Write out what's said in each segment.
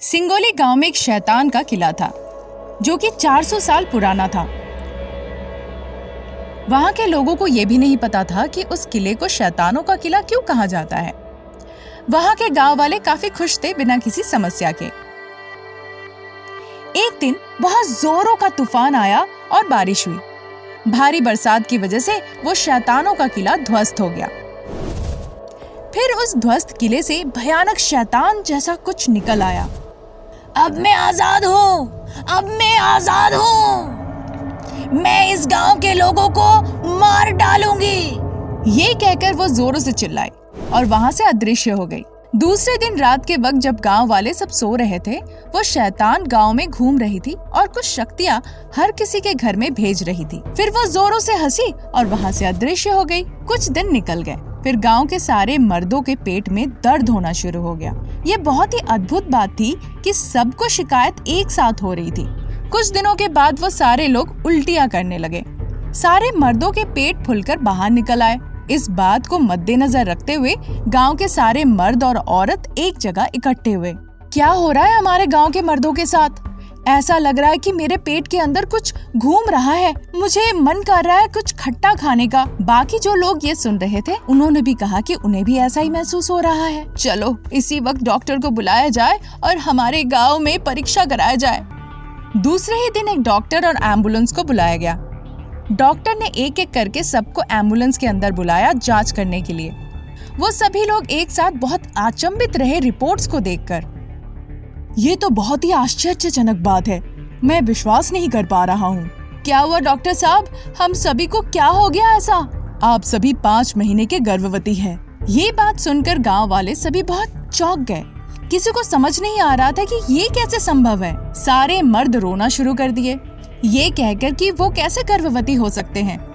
सिंगोली गांव में एक शैतान का किला था जो कि 400 साल पुराना था। वहां के लोगों को यह भी नहीं पता था कि उस किले को शैतानों का किला क्यों कहा जाता है। वहां के गांव वाले काफी खुश थे बिना किसी समस्या के। एक दिन बहुत जोरों का तूफान आया और बारिश हुई। भारी बरसात की वजह से वो शैतानों का किला ध्वस्त हो गया। फिर उस ध्वस्त किले से भयानक शैतान जैसा कुछ निकल आया। अब मैं आजाद हूँ, अब मैं आजाद हूँ, मैं इस गांव के लोगों को मार डालूंगी। ये कहकर वो जोरों से चिल्लाई और वहां से अदृश्य हो गई। दूसरे दिन रात के वक्त जब गांव वाले सब सो रहे थे, वो शैतान गांव में घूम रही थी और कुछ शक्तियां हर किसी के घर में भेज रही थी। फिर वो जोरों से हंसी और वहां से अदृश्य हो गई। कुछ दिन निकल गए। फिर गांव के सारे मर्दों के पेट में दर्द होना शुरू हो गया। ये बहुत ही अद्भुत बात थी कि सबको शिकायत एक साथ हो रही थी। कुछ दिनों के बाद वो सारे लोग उल्टियां करने लगे। सारे मर्दों के पेट फूलकर बाहर निकल आए। इस बात को मद्देनजर रखते हुए गांव के सारे मर्द और औरत एक जगह इकट्ठे हुए। क्या हो रहा है हमारे गांव के मर्दों के साथ? ऐसा लग रहा है कि मेरे पेट के अंदर कुछ घूम रहा है। मुझे मन कर रहा है कुछ खट्टा खाने का। बाकी जो लोग ये सुन रहे थे, उन्होंने भी कहा कि उन्हें भी ऐसा ही महसूस हो रहा है। चलो इसी वक्त डॉक्टर को बुलाया जाए और हमारे गांव में परीक्षा कराया जाए। दूसरे ही दिन एक डॉक्टर और एम्बुलेंस को बुलाया गया। डॉक्टर ने एक एक करके सबको एम्बुलेंस के अंदर बुलाया जांच करने के लिए। वो सभी लोग एक साथ बहुत अचंभित रहे रिपोर्ट्स को देखकर। ये तो बहुत ही आश्चर्यजनक बात है, मैं विश्वास नहीं कर पा रहा हूँ। क्या हुआ डॉक्टर साहब, हम सभी को क्या हो गया ऐसा? आप सभी 5 महीने के गर्भवती हैं। ये बात सुनकर गांव वाले सभी बहुत चौंक गए। किसी को समझ नहीं आ रहा था कि ये कैसे संभव है। सारे मर्द रोना शुरू कर दिए, ये कहकर कि वो कैसे गर्भवती हो सकते हैं।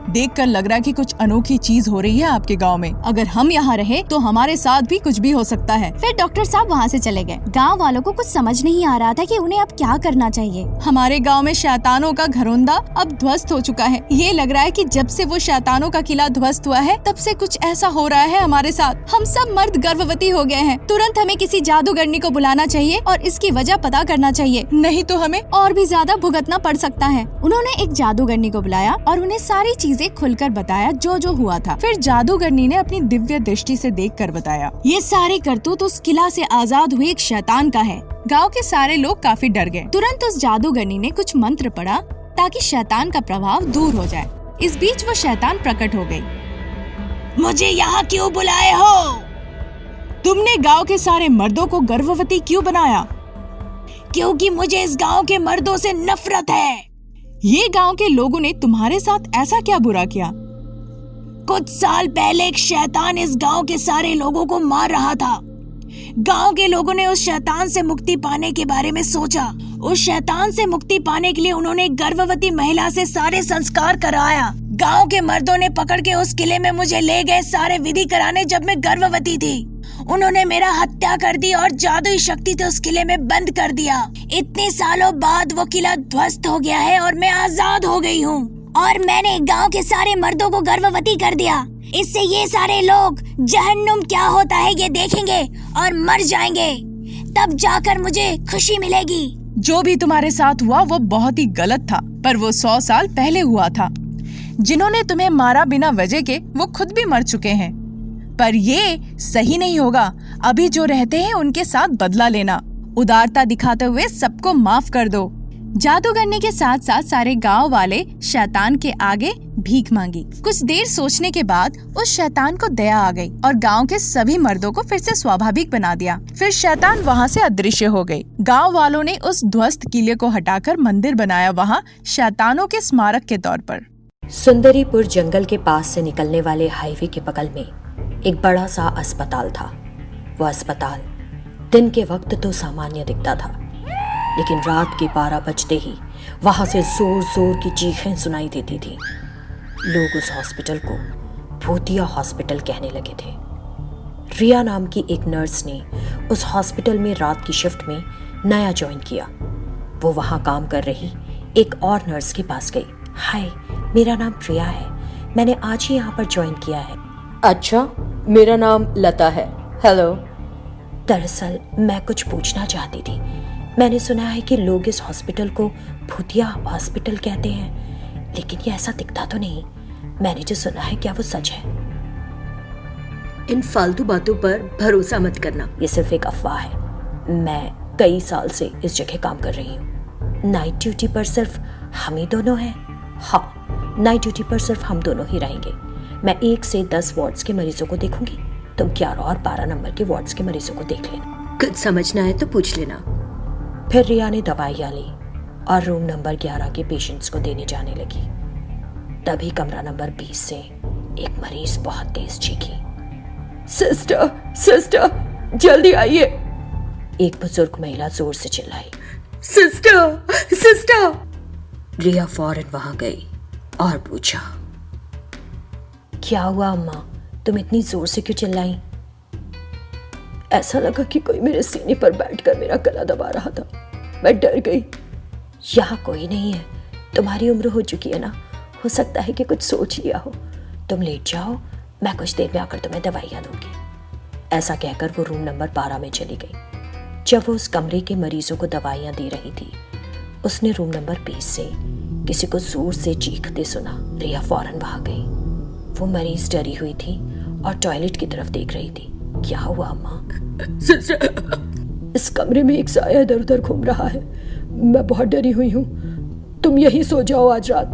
देखकर लग रहा है कि कुछ अनोखी चीज हो रही है आपके गांव में। अगर हम यहाँ रहे तो हमारे साथ भी कुछ भी हो सकता है। फिर डॉक्टर साहब वहाँ से चले गए। गांव वालों को कुछ समझ नहीं आ रहा था कि उन्हें अब क्या करना चाहिए। हमारे गांव में शैतानों का घरौंदा अब ध्वस्त हो चुका है। ये लग रहा है कि जब से वो शैतानों का किला ध्वस्त हुआ है, तब से कुछ ऐसा हो रहा है हमारे साथ। हम सब मर्द गर्भवती हो गए हैं। तुरंत हमें किसी जादूगरनी को बुलाना चाहिए और इसकी वजह पता करना चाहिए, नहीं तो हमें और भी ज्यादा भुगतना पड़ सकता है। उन्होंने एक जादूगरनी को बुलाया और उन्हें सारी चीजें खुलकर बताया जो जो हुआ था। फिर जादूगरनी ने अपनी दिव्य दृष्टि से देखकर बताया, ये सारे करतूत उस किला से आजाद हुए एक शैतान का है। गांव के सारे लोग काफी डर गए। तुरंत उस जादूगरनी ने कुछ मंत्र पढ़ा ताकि शैतान का प्रभाव दूर हो जाए। इस बीच वो शैतान प्रकट हो गई। मुझे यहाँ क्यों बुलाए हो? तुमने गांव के सारे मर्दों को गर्भवती क्यों बनाया? क्योंकि मुझे इस गांव के मर्दों से नफरत है। ये गांव के लोगों ने तुम्हारे साथ ऐसा क्या बुरा किया? कुछ साल पहले एक शैतान इस गांव के सारे लोगों को मार रहा था। गांव के लोगों ने उस शैतान से मुक्ति पाने के बारे में सोचा। उस शैतान से मुक्ति पाने के लिए उन्होंने एक गर्भवती महिला से सारे संस्कार कराया। गांव के मर्दों ने पकड़ के उस किले में मुझे ले गए सारे विधि कराने जब मैं गर्भवती थी। उन्होंने मेरा हत्या कर दी और जादुई शक्ति से उस किले में बंद कर दिया। इतने सालों बाद वो किला ध्वस्त हो गया है और मैं आजाद हो गई हूँ। और मैंने गांव के सारे मर्दों को गर्भवती कर दिया। इससे ये सारे लोग जहन्नुम क्या होता है ये देखेंगे और मर जाएंगे। तब जाकर मुझे खुशी मिलेगी। जो भी तुम्हारे साथ हुआ वो बहुत ही गलत था, पर वो 100 साल पहले हुआ था। जिन्होंने तुम्हें मारा बिना वजह के वो खुद भी मर चुके हैं। पर ये सही नहीं होगा। अभी जो रहते हैं उनके साथ बदला लेना। उदारता दिखाते हुए सबको माफ कर दो। जादूगरनी के साथ साथ सारे गांव वाले शैतान के आगे भीख मांगी। कुछ देर सोचने के बाद उस शैतान को दया आ गई और गांव के सभी मर्दों को फिर से स्वाभाविक बना दिया। फिर शैतान वहां से अदृश्य हो गई। गांव वालों ने उस ध्वस्त किले को हटाकर मंदिर बनाया, वहां शैतानों के स्मारक के तौर पर। सुंदरीपुर जंगल के पास से निकलने वाले हाईवे के बगल में एक बड़ा सा अस्पताल था। वो अस्पताल दिन के वक्त तो सामान्य दिखता था, लेकिन रात के 12 बजते ही वहां से जोर जोर की चीखें सुनाई देती थी। लोग उस हॉस्पिटल को भूतिया हॉस्पिटल कहने लगे थे। रिया नाम की एक नर्स ने उस हॉस्पिटल में रात की शिफ्ट में नया ज्वाइन किया। वो वहां काम कर रही एक और नर्स के पास गई। हाय, मेरा नाम प्रिया है, मैंने आज ही यहाँ पर ज्वाइन किया है। अच्छा, मेरा नाम लता है। हेलो। दरअसल मैं कुछ पूछना चाहती थी। मैंने सुना है कि लोग इस हॉस्पिटल को भूतिया हॉस्पिटल कहते हैं, लेकिन ये ऐसा दिखता तो नहीं। मैंने जो सुना है क्या वो सच है? इन फालतू बातों पर भरोसा मत करना। ये सिर्फ एक अफवाह है। मैं कई साल से इस जगह काम कर रही हूँ। नाइट ड्यूटी पर सिर्फ हम ही दोनों हैं। हाँ, नाइट ड्यूटी पर सिर्फ हम दोनों ही रहेंगे। मैं 1 से 10 वार्ड्स के मरीजों को देखूंगी, तुम 11 और 12 नंबर के वार्ड्स के मरीजों को देख लेना। कुछ समझना है तो पूछ लेना। फिर रिया ने दवाइयाँ ली और रूम नंबर 11 के पेशेंट्स को देने जाने लगी। तभी कमरा नंबर 20 से एक मरीज बहुत तेज चीखी, सिस्टर, सिस्टर, जल्दी आइए। एक बुजुर्ग महिला जोर से चिल्लाई, सिस्टर, सिस्टर। रिया फौरन वहां गई और पूछा, क्या हुआ अम्मा, तुम इतनी जोर से क्यों चिल्लाई? ऐसा लगा कि कोई मेरे सीने पर बैठकर मेरा गला दबा रहा था। मैं डर गई। यहाँ कोई नहीं है, तुम्हारी उम्र हो चुकी है ना, हो सकता है कि कुछ सोच लिया हो। तुम लेट जाओ, मैं कुछ देर में आकर तुम्हें दवाइयाँ दूंगी। ऐसा कहकर वो रूम नंबर 12 में चली गई। जब वो उस कमरे के मरीजों को दवाइयाँ दे रही थी, उसने रूम नंबर 20 से किसी को जोर से चीखते सुना। रिया फौरन वहां गई। वो मरीज डरी हुई थी और टॉयलेट की तरफ देख रही थी। क्या हुआ अम्मा? सिस्टर, इस कमरे में एक साया इधर उधर घूम रहा है। मैं बहुत डरी हुई हूँ। तुम यहीं सो जाओ आज रात।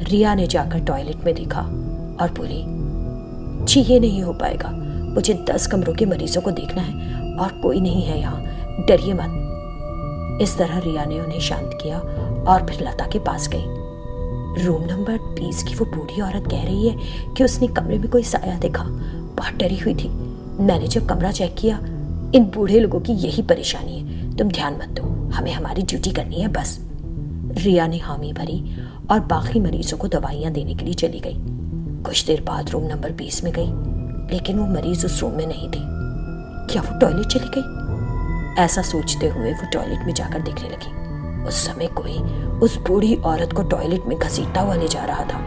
रिया ने जाकर टॉयलेट में देखा और बोली, जी ये नहीं हो पाएगा, मुझे 10 कमरों के मरीजों को देखना है और कोई नहीं है यहाँ, डरिए मत। इस तरह रिया ने उन्हें शांत किया और फिर लता के पास गई। रूम नंबर 20 की वो बूढ़ी औरत कह रही है कि उसने कमरे में कोई साया देखा, बहुत डरी हुई थी। मैंने जब कमरा चेक किया, इन बूढ़े लोगों की यही परेशानी है। तुम ध्यान मत दो, हमें हमारी ड्यूटी करनी है बस। रिया ने हामी भरी और बाकी मरीजों को दवाइयाँ देने के लिए चली गई। कुछ देर बाद रूम नंबर 20 में गई, लेकिन वो मरीज उस रूम में नहीं थी। क्या वो टॉयलेट चली गई? ऐसा सोचते हुए वो टॉयलेट में जाकर देखने लगी। उस समय कोई उस बूढ़ी औरत को टॉयलेट में घसीटता हुआ ले जा रहा था।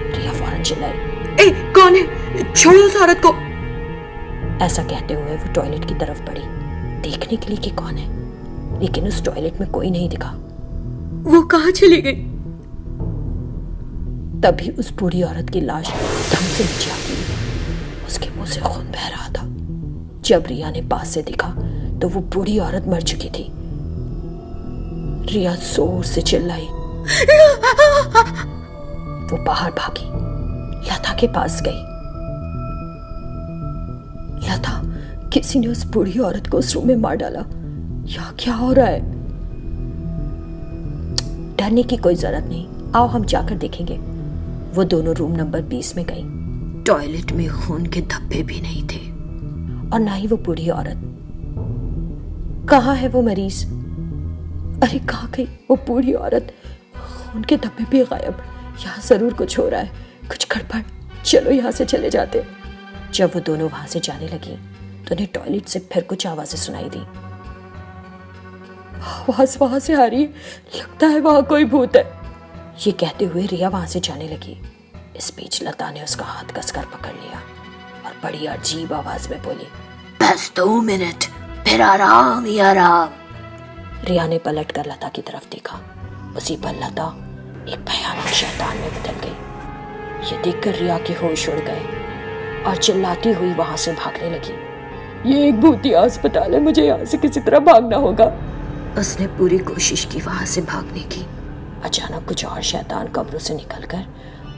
रिया फौरन चिल्लाई, ए, कौन है? छोड़ो उस औरत को। ऐसा कहते हुए वो टॉयलेट की तरफ बढ़ी, देखने के लिए कि कौन है, लेकिन उस टॉयलेट में कोई नहीं दिखा। वो कहाँ चली गई? तभी उस बूढ़ी औरत की लाश धम से नीचे आ गई। उसके मुंह से खून बह रहा था। जब रिया ने पास से देखा तो वो बूढ़ी औरत मर चुकी थी। रिया जोर से चिल्लाई। वो बाहर भागी, लता के पास गई। लता, किसी ने उस बूढ़ी औरत को उस रूम में मार डाला। यहाँ क्या हो रहा है? डरने की कोई जरूरत नहीं, आओ हम जाकर देखेंगे। वो दोनों रूम नंबर 20 में गई। टॉयलेट में खून के धब्बे भी नहीं थे और ना ही वो बूढ़ी औरत। कहाँ है वो मरीज? अरे कहाँ गई वो बूढ़ी औरत? खून के धब्बे भी गायब। यहाँ जरूर कुछ हो रहा है, कुछ गड़बड़। चलो यहाँ से चले जाते। जब वो दोनों वहां से जाने लगी तो उन्हें टॉयलेट से फिर कुछ आवाजें सुनाई दी। आवाज वहां से आ रही है, लगता है वहां कोई भूत है। ये कहते हुए रिया वहां से जाने लगी। इस बीच लता ने उसका हाथ कसकर पकड़ लिया और बड़ी अजीब आवाज में बोली, बस 2 मिनट, फिर आराम ही आराम। रिया ने पलट कर लता की तरफ देखा। उसी पर लता एक भयानक शैतान में बदल गई। ये देखकर रिया के होश उड़ गए और चिल्लाती हुई वहां से भागने लगी। ये एक भूतिया अस्पताल है, मुझे यहाँ से किसी तरह भागना होगा। उसने पूरी कोशिश की वहां से भागने की। अचानक कुछ और शैतान कब्रों से निकलकर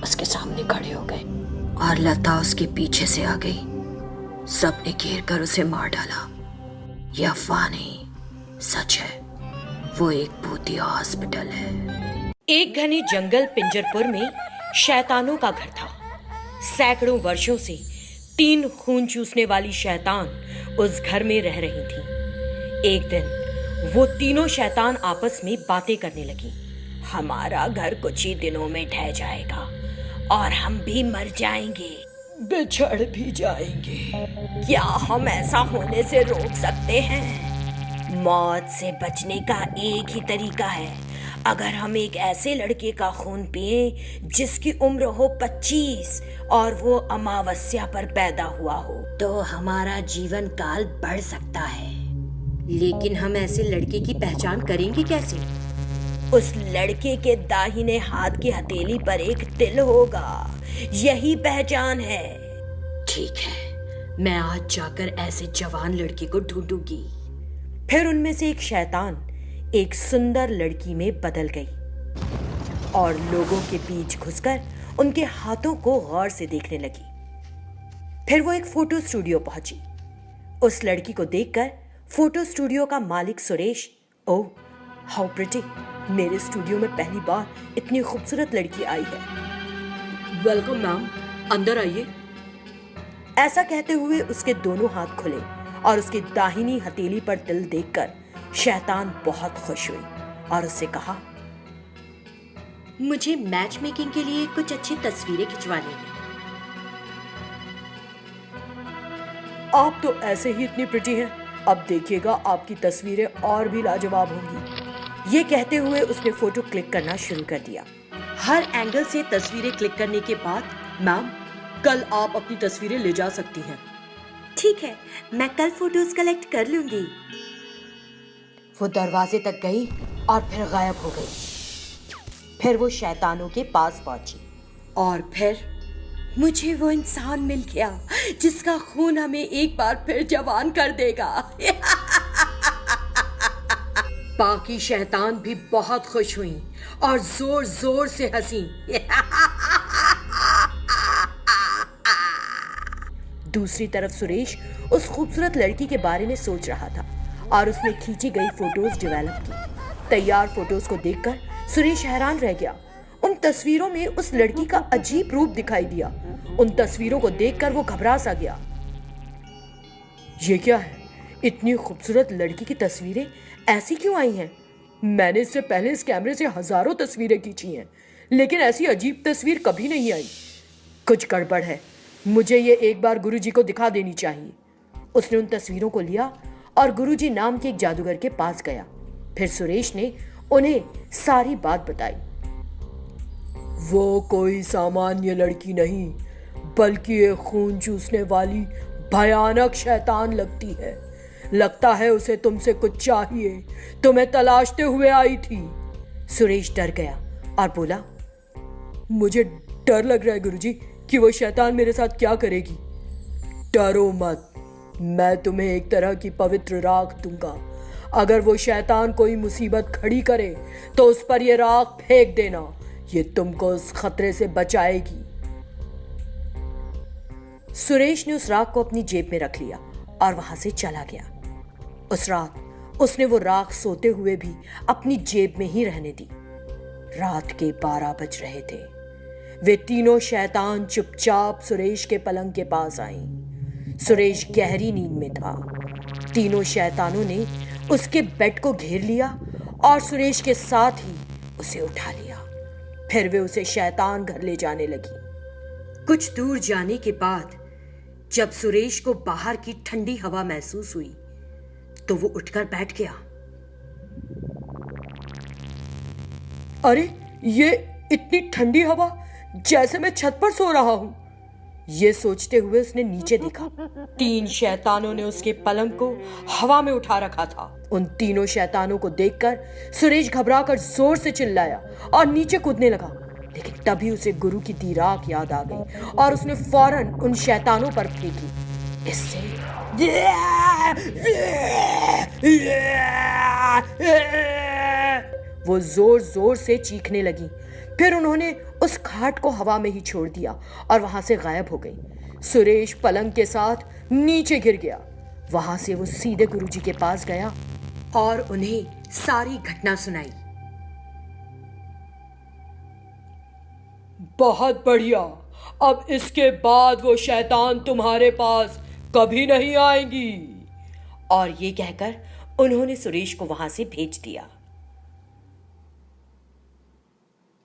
उसके सामने खड़े हो गए और लता उसके पीछे से आ गई। सबने घेर कर उसे मार डाला। यह अफवाह नहीं, सच है। वो एक भूतिया हॉस्पिटल है। एक घने जंगल पिंजरपुर में शैतानों का घर था। सैकड़ों वर्षों से 3 खून चूसने वाली शैतान उस घर में रह रही थी। एक दिन वो तीनों शैतान आपस में बातें करने लगी। हमारा घर कुछ ही दिनों में ढह जाएगा और हम भी मर जाएंगे, बिछड़ भी जाएंगे। क्या हम ऐसा होने से रोक सकते हैं? मौत से बचने का एक ही तरीका है, अगर हम एक ऐसे लड़के का खून पिए जिसकी उम्र हो 25 और वो अमावस्या पर पैदा हुआ हो, तो हमारा जीवन काल बढ़ सकता है। लेकिन हम ऐसे लड़के की पहचान करेंगे कैसे? उस लड़के के दाहिने हाथ की हथेली पर एक तिल होगा, यही पहचान है। ठीक है, मैं आज जाकर ऐसे जवान लड़के को ढूंढूंगी। फिर उनमें से एक शैतान एक सुंदर लड़की में बदल गई और लोगों के बीच घुसकर उनके हाथों को गौर से देखने लगी। फिर वो एक फोटो स्टूडियो पहुंची। उस लड़की को देखकर फोटो स्टूडियो का मालिक सुरेश, ओह हाउ प्रिटी, मेरे स्टूडियो में पहली बार इतनी खूबसूरत लड़की आई है। वेलकम मैम, अंदर आइए। ऐसा कहते हुए उसके दोनों हाथ खुले और उसकी दाहिनी हथेली पर तिल देखकर शैतान बहुत खुश हुई और उससे कहा, मुझे मैच मेकिंग के लिए कुछ अच्छी तस्वीरें खिंचवानी है। आप तो ऐसे ही इतनी प्रिटी हैं, अब देखिएगा आपकी तस्वीरें और भी लाजवाब होंगी। ये कहते हुए उसने फोटो क्लिक करना शुरू कर दिया। हर एंगल से तस्वीरें क्लिक करने के बाद मैम, कल आप अपनी तस्वीरें ले जा सकती हैं। ठीक है, मैं कल फोटोज कलेक्ट कर लूंगी। वो दरवाजे तक गई और फिर गायब हो गई। फिर वो शैतानों के पास पहुंची और फिर मुझे वो इंसान मिल गया जिसका खून हमें एक बार फिर जवान कर देगा। बाकी शैतान भी बहुत खुश हुई और जोर जोर से हंसी। दूसरी तरफ सुरेश उस खूबसूरत लड़की के बारे में सोच रहा था और उसने खींची गई फोटोज डेवलप की। तैयार फोटोज को देखकर सुरेश हैरान रह गया। उन तस्वीरों में उस लड़की का अजीब रूप दिखाई दिया। उन तस्वीरों को देखकर वो घबरा सा गया। ये क्या है? इतनी खूबसूरत लड़की की तस्वीरें ऐसी क्यों आई हैं? मैंने इससे पहले इस कैमरे से हजारों तस्वीरें खींची हैं, लेकिन ऐसी अजीब तस्वीर कभी नहीं आई। कुछ गड़बड़ है, मुझे ये एक बार गुरुजी को दिखा देनी चाहिए। उसने उन तस्वीरों को लिया और गुरुजी नाम के एक जादूगर के पास गया। फिर सुरेश ने उन्हें सारी बात बताई। वो कोई सामान्य लड़की नहीं, बल्कि एक खून चूसने वाली भयानक शैतान लगती है। लगता है उसे तुमसे कुछ चाहिए, तुम्हें तलाशते हुए आई थी। सुरेश डर गया और बोला, मुझे डर लग रहा है गुरुजी कि वो शैतान मेरे साथ क्या करेगी। डरो मत, मैं तुम्हें एक तरह की पवित्र राख दूंगा। अगर वो शैतान कोई मुसीबत खड़ी करे तो उस पर यह राख फेंक देना, ये तुमको उस खतरे से बचाएगी। सुरेश ने उस राख को अपनी जेब में रख लिया और वहां से चला गया। उस रात उसने वो राख सोते हुए भी अपनी जेब में ही रहने दी। रात के 12 बज रहे थे। वे तीनों शैतान चुपचाप सुरेश के पलंग के पास आईं। सुरेश गहरी नींद में था। तीनों शैतानों ने उसके बेड को घेर लिया और सुरेश के साथ ही उसे उठा लिया। फिर वे उसे शैतान घर ले जाने लगी। कुछ दूर जाने के बाद जब सुरेश को बाहर की ठंडी हवा महसूस हुई तो वो उठकर बैठ गया। अरे, ये इतनी ठंडी हवा, जैसे मैं छत पर सो रहा हूं। ये सोचते हुए उसने नीचे देखा। 3 शैतानों ने उसके पलंग को हवा में उठा रखा था। उन तीनों शैतानों को देखकर सुरेश घबराकर जोर से चिल्लाया और नीचे कूदने लगा। लेकिन तभी उसे गुरु की दी राख याद आ गई और उसने फौरन उन शैतानों पर फेंकी। इससे वो जोर जोर से चीखने लगी। फिर उन्होंने उस खाट को हवा में ही छोड़ दिया और वहां से गायब हो गई। सुरेश पलंग के साथ नीचे गिर गया। वहां से वो सीधे गुरुजी के पास गया और उन्हें सारी घटना सुनाई। बहुत बढ़िया, अब इसके बाद वो शैतान तुम्हारे पास कभी नहीं आएंगी। और ये कहकर उन्होंने सुरेश को वहां से भेज दिया।